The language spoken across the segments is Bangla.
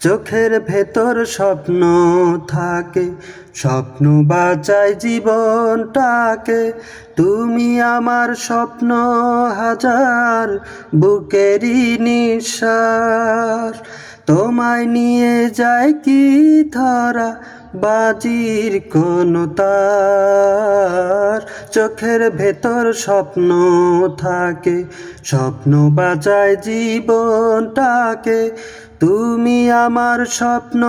চোখের ভেতর স্বপ্ন থাকে, স্বপ্ন বাঁচায় জীবনটাকে। তুমি আমার স্বপ্ন হাজার, বুকেরই নিঃশ্বাস। তোমায় নিয়ে যায় কি ধরা, বাজির কোনো তার। চোখের ভেতর স্বপ্ন থাকে, স্বপ্ন বাঁচায় জীবনটাকে। তুমি আমার স্বপ্ন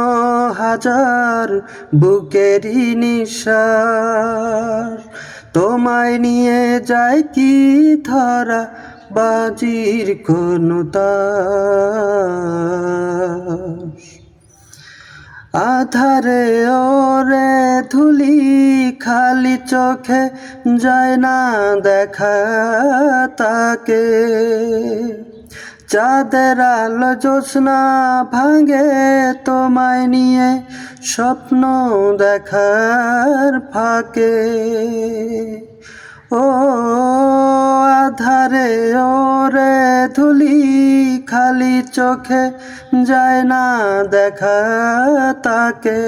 হাজার, বুকেরই নিঃশ্বাস। তোমায় নিয়ে যায় কি ধরা, বাজির কোনো তার। আধারে ওরে ধুলি খালি চোখে যায় না দেখা তাকে। চাঁদের আলো জ্যোৎস্না ভাঙে তোমায় নিয়ে স্বপ্ন দেখার ফাঁকে। ও আধারে ওরে ধুলি খালি চোখে যায় না দেখা তাকে।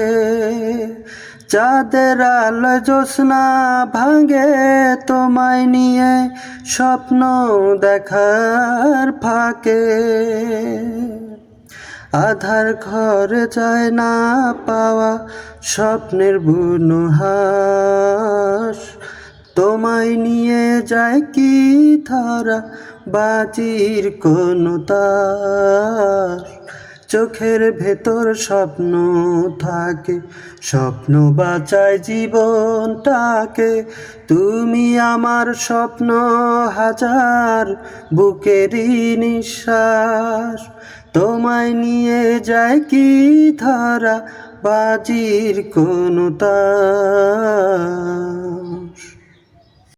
চাঁদের আলো জ্যোৎস্না ভাঙে তোমায় নিয়ে স্বপ্ন দেখার ফাঁকে। আধার ঘরে যায় না পাওয়া স্বপ্নের বুনো হাস। তোমায় নিয়ে যায় কি ধরা, বাজির কোনো তার। চোখের ভেতর স্বপ্ন থাকে, স্বপ্ন বাঁচায় জীবনটাকে। তুমি আমার স্বপ্ন হাজার, বুকেরই নিঃশ্বাস। তোমায় নিয়ে যায় কি ধরা, বাজির কোনো তার।